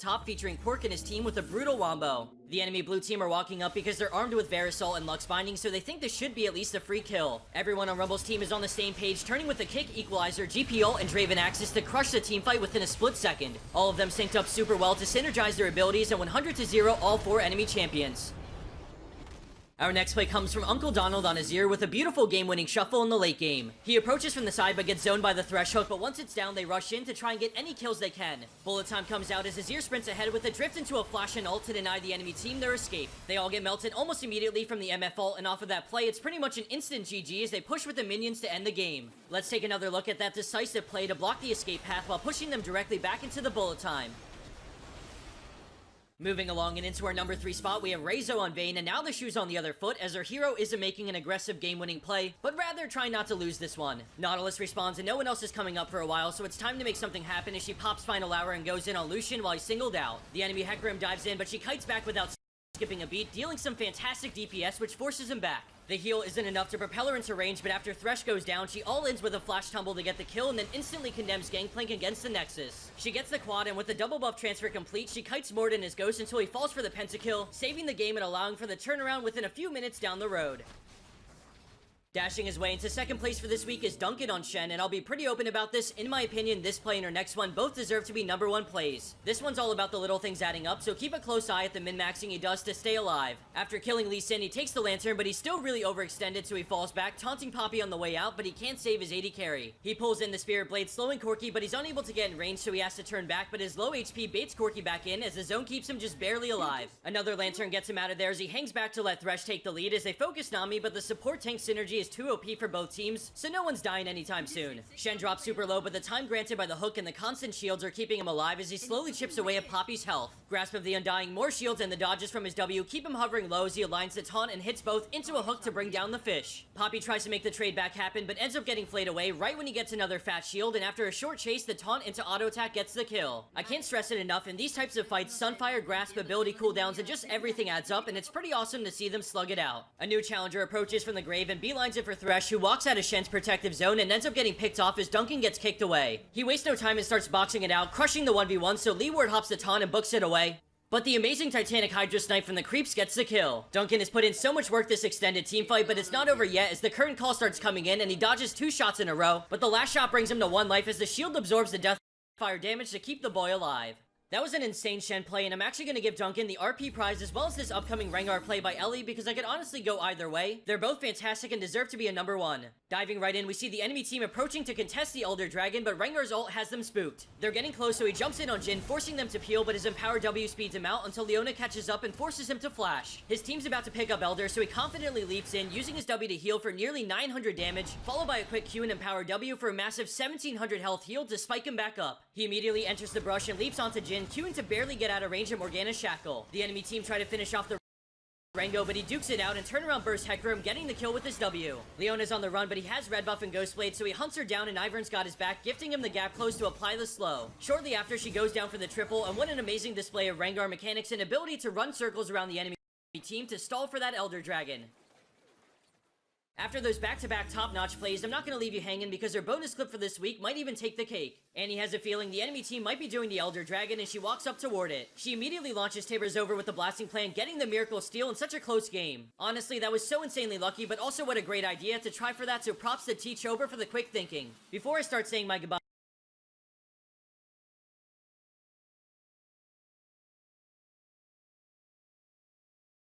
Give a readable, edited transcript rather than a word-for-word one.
top, featuring Pork and his team with a brutal wombo. The enemy blue team are walking up because they're armed with Verisol and Lux Binding, so they think this should be at least a free kill. Everyone on Rumble's team is on the same page, turning with the Kick, Equalizer, GP ult, and Draven Axis to crush the teamfight within a split second. All of them synced up super well to synergize their abilities and 100-0 all 4 enemy champions. Our next play comes from Uncle Donald on Azir with a beautiful game-winning shuffle in the late game. He approaches from the side but gets zoned by the Thresh hook, but once it's down, they rush in to try and get any kills they can. Bullet time comes out as Azir sprints ahead with a drift into a flash and ult to deny the enemy team their escape. They all get melted almost immediately from the MF ult, and off of that play, it's pretty much an instant GG as they push with the minions to end the game. Let's take another look at that decisive play to block the escape path while pushing them directly back into the bullet time. Moving along and into our number 3 spot, we have Reizo on Vayne, and now the shoe's on the other foot as our hero isn't making an aggressive game-winning play, but rather trying not to lose this one. Nautilus respawns and no one else is coming up for a while, so it's time to make something happen as she pops Final Hour and goes in on Lucian while he's singled out. The enemy Hecarim dives in, but she kites back without skipping a beat, dealing some fantastic DPS, which forces him back. The heal isn't enough to propel her into range, but after Thresh goes down, she all-ins with a flash tumble to get the kill and then instantly condemns Gangplank against the Nexus. She gets the quad, and with the double buff transfer complete, she kites Morden as Ghost until he falls for the pentakill, saving the game and allowing for the turnaround within a few minutes down the road. Dashing his way into second place for this week is Duncan on Shen, and I'll be pretty open about this. In my opinion, this play and her next one both deserve to be number 1 plays. This one's all about the little things adding up, so keep a close eye at the min-maxing he does to stay alive. After killing Lee Sin, he takes the Lantern, but he's still really overextended, so he falls back, taunting Poppy on the way out, but he can't save his AD carry. He pulls in the Spirit Blade, slowing Corki, but he's unable to get in range, so he has to turn back, but his low HP baits Corki back in as the zone keeps him just barely alive. Another Lantern gets him out of there as he hangs back to let Thresh take the lead as they focus Nami, but the support tank synergy is too OP for both teams, so no one's dying anytime soon. Shen drops super low, but the time granted by the hook and the constant shields are keeping him alive as he slowly chips away at Poppy's health. Grasp of the Undying, more shields, and the dodges from his W keep him hovering low as he aligns the taunt and hits both into a hook to bring down the fish. Poppy tries to make the trade back happen, but ends up getting flayed away right when he gets another fat shield, and after a short chase, the taunt into auto attack gets the kill. I can't stress it enough, in these types of fights, Sunfire, Grasp, ability cooldowns, and just everything adds up, and it's pretty awesome to see them slug it out. A new challenger approaches from the grave and beelines it for Thresh, who walks out of Shen's protective zone and ends up getting picked off as Duncan gets kicked away. He wastes no time and starts boxing it out, crushing the 1v1, so Lee Ward hops the taunt and books it away. But the amazing Titanic Hydra Snipe from the creeps gets the kill. Duncan has put in so much work this extended teamfight, but it's not over yet as the current call starts coming in and he dodges 2 shots in a row, but the last shot brings him to 1 life as the shield absorbs the death fire damage to keep the boy alive. That was an insane Shen play, and I'm actually going to give Duncan the RP prize as well as this upcoming Rengar play by Ellie because I could honestly go either way. They're both fantastic and deserve to be a number 1. Diving right in, we see the enemy team approaching to contest the Elder Dragon, but Rengar's ult has them spooked. They're getting close, so he jumps in on Jhin, forcing them to peel, but his empowered W speeds him out until Leona catches up and forces him to flash. His team's about to pick up Elder, so he confidently leaps in, using his W to heal for nearly 900 damage, followed by a quick Q and empowered W for a massive 1700 health heal to spike him back up. He immediately enters the brush and leaps onto Jhin, Qing to barely get out of range of Morgana's shackle. The enemy team try to finish off the Rango, but he dukes it out and turnaround burst Hecarim, getting the kill with his W. Leona's on the run, but he has red buff and ghost blade, so he hunts her down and Ivern's got his back, gifting him the gap close to apply the slow. Shortly after, she goes down for the triple, and what an amazing display of Rengar mechanics and ability to run circles around the enemy team to stall for that Elder Dragon. After those back-to-back top-notch plays, I'm not going to leave you hanging because her bonus clip for this week might even take the cake. Annie has a feeling the enemy team might be doing the Elder Dragon and she walks up toward it. She immediately launches Tabor's over with the blasting plan, getting the miracle steal in such a close game. Honestly, that was so insanely lucky, but also what a great idea to try for that, so props to T. Chober for the quick thinking. Before I start saying my goodbye,